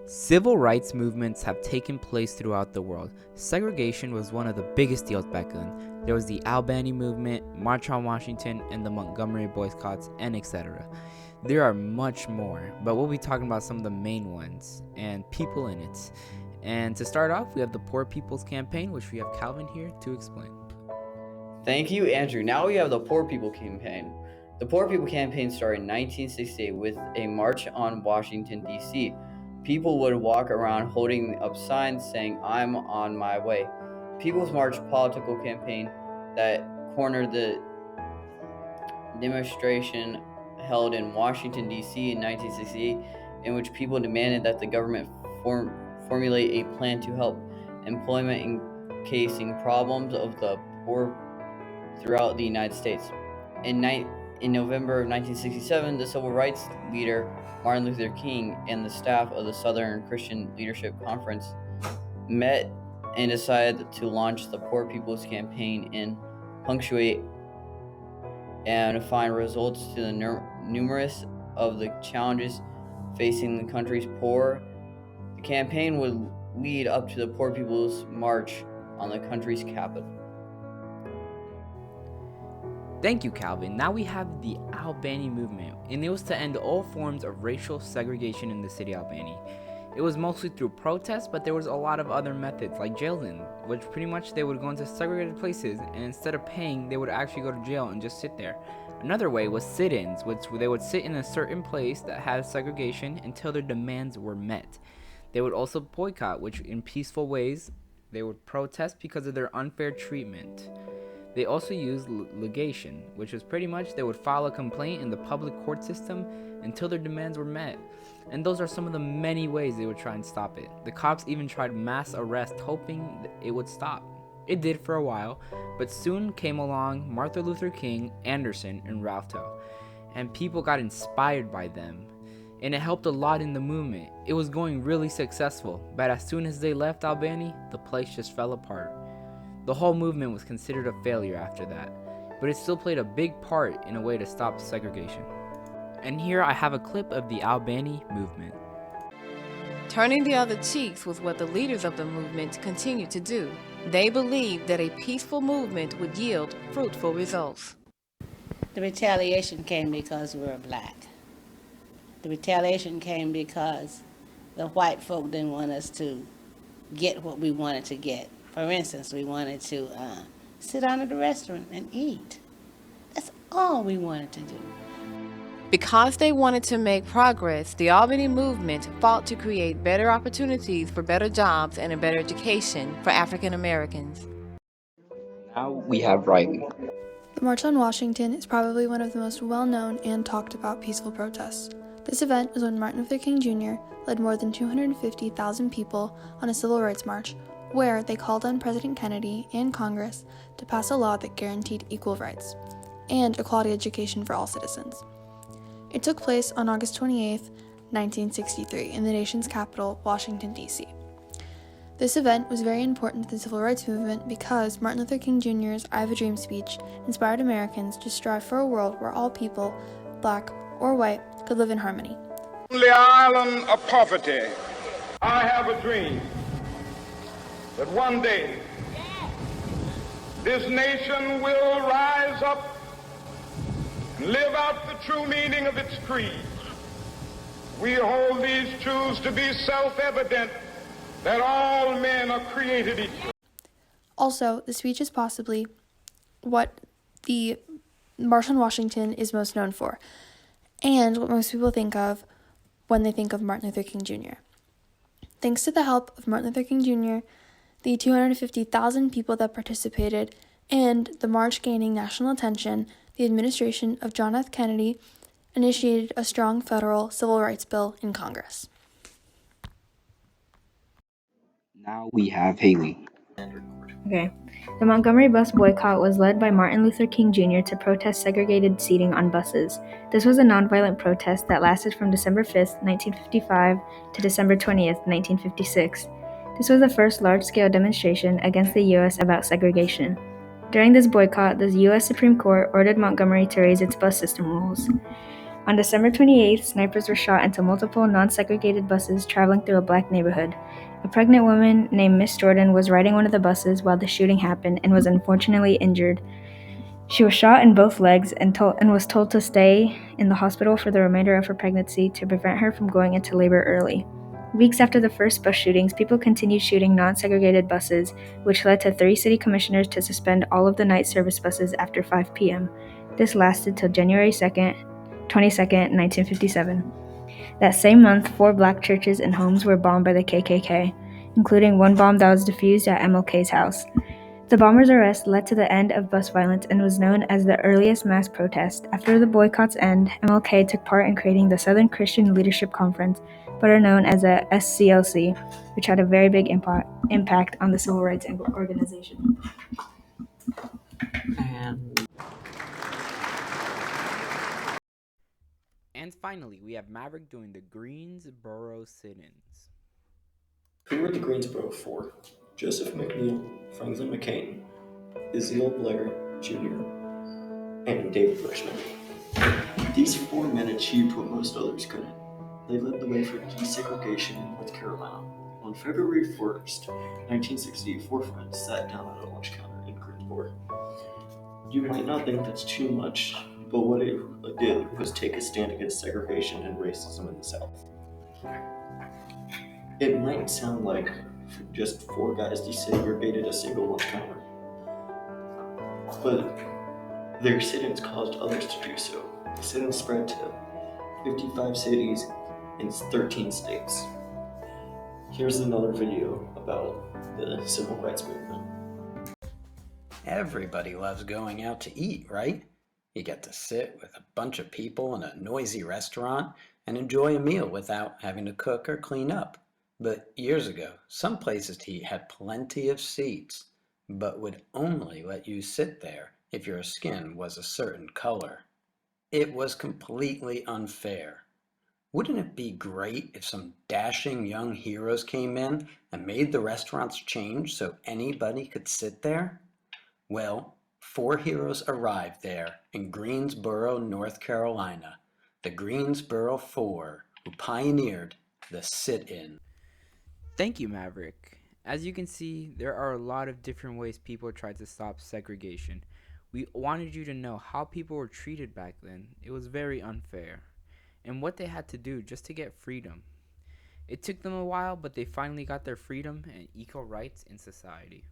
Civil rights movements have taken place throughout the world. Segregation was one of the biggest deals back then. There was the Albany movement, March on Washington, and the Montgomery boycotts, and etc. There are much more, but we'll be talking about some of the main ones and people in it. And to start off, we have the Poor People's Campaign, which we have Calvin here to explain. Thank you, Andrew. Now we have the Poor People Campaign. The Poor People Campaign started in 1968 with a march on Washington, D.C. People would walk around holding up signs saying, "I'm on my way." People's March political campaign that cornered the demonstration held in Washington, D.C. in 1968, in which people demanded that the government formulate a plan to help employment encasing problems of the poor throughout the United States. In November of 1967, the civil rights leader Martin Luther King and the staff of the Southern Christian Leadership Conference met and decided to launch the Poor People's Campaign and punctuate and find results to the numerous of the challenges facing the country's poor. The campaign would lead up to the Poor People's March on the country's capital. Thank you, Calvin. Now we have the Albany movement, and it was to end all forms of racial segregation in the city of Albany. It was mostly through protests, but there was a lot of other methods, like jailing, which pretty much they would go into segregated places, and instead of paying, they would actually go to jail and just sit there. Another way was sit-ins, which they would sit in a certain place that had segregation until their demands were met. They would also boycott, which in peaceful ways, they would protest because of their unfair treatment. They also used litigation, which was pretty much they would file a complaint in the public court system until their demands were met. And those are some of the many ways they would try and stop it. The cops even tried mass arrest, hoping it would stop. It did for a while, but soon came along Martin Luther King, Anderson, and Ralph Nader, and people got inspired by them. And it helped a lot in the movement. It was going really successful, but as soon as they left Albany, the place just fell apart. The whole movement was considered a failure after that, but it still played a big part in a way to stop segregation. And here I have a clip of the Albany movement. Turning the other cheeks was what the leaders of the movement continued to do. They believed that a peaceful movement would yield fruitful results. The retaliation came because we were black. The retaliation came because the white folk didn't want us to get what we wanted to get. For instance, we wanted to sit down at the restaurant and eat. That's all we wanted to do. Because they wanted to make progress, the Albany movement fought to create better opportunities for better jobs and a better education for African Americans. Now we have Riley. The March on Washington is probably one of the most well-known and talked about peaceful protests. This event was when Martin Luther King Jr. led more than 250,000 people on a civil rights march, where they called on President Kennedy and Congress to pass a law that guaranteed equal rights and a quality education for all citizens. It took place on August 28, 1963, in the nation's capital, Washington, D.C. This event was very important to the civil rights movement because Martin Luther King Jr.'s I Have a Dream speech inspired Americans to strive for a world where all people, black or white, could live in harmony. On the island of poverty, I have a dream that one day this nation will rise up and live out the true meaning of its creed. We hold these truths to be self-evident, that all men are created equal. Also, the speech is possibly what the March on Washington is most known for, and what most people think of when they think of Martin Luther King Jr. Thanks to the help of Martin Luther King Jr., the 250,000 people that participated, and the march gaining national attention, the administration of John F. Kennedy initiated a strong federal civil rights bill in Congress. Now we have Haley. Okay. The Montgomery bus boycott was led by Martin Luther King Jr. to protest segregated seating on buses. This was a nonviolent protest that lasted from December 5th, 1955 to December 20th, 1956. This was the first large-scale demonstration against the U.S. about segregation. During this boycott, the U.S. Supreme Court ordered Montgomery to raise its bus system rules. On December 28th, snipers were shot into multiple non-segregated buses traveling through a black neighborhood. A pregnant woman named Miss Jordan was riding one of the buses while the shooting happened and was unfortunately injured. She was shot in both legs and was told to stay in the hospital for the remainder of her pregnancy to prevent her from going into labor early. Weeks after the first bus shootings, people continued shooting non-segregated buses, which led to 3 city commissioners to suspend all of the night service buses after 5 p.m. This lasted till January 22nd, 1957. That same month, 4 black churches and homes were bombed by the KKK, including one bomb that was defused at MLK's house. The bombers' arrest led to the end of bus violence and was known as the earliest mass protest. After the boycott's end, MLK took part in creating the Southern Christian Leadership Conference, better known as a SCLC, which had a very big impact on the civil rights organization. And finally, we have Maverick doing the Greensboro sit-ins. Who were the Greensboro Four? Joseph McNeil, Franklin McCain, Isiel Blair Jr., and David Richmond. These 4 men achieved what most others couldn't. They led the way for desegregation in North Carolina. On February 1st, 1960, 4 friends sat down at a lunch counter in Greensboro. You might not think that's too much, but what it did was take a stand against segregation and racism in the South. It might sound like just 4 guys desegregated a single lunch counter, but their sit-ins caused others to do so. The sit-ins spread to 55 cities in 13 states. Here's another video about the civil rights movement. Everybody loves going out to eat, right? You get to sit with a bunch of people in a noisy restaurant and enjoy a meal without having to cook or clean up. But years ago, some places to eat had plenty of seats, but would only let you sit there if your skin was a certain color. It was completely unfair. Wouldn't it be great if some dashing young heroes came in and made the restaurants change so anybody could sit there? Well, 4 heroes arrived there in Greensboro, North Carolina, the Greensboro Four, who pioneered the sit-in. Thank you, Maverick. As you can see, there are a lot of different ways people tried to stop segregation. We wanted you to know how people were treated back then. It was very unfair, and what they had to do just to get freedom. It took them a while, but they finally got their freedom and equal rights in society.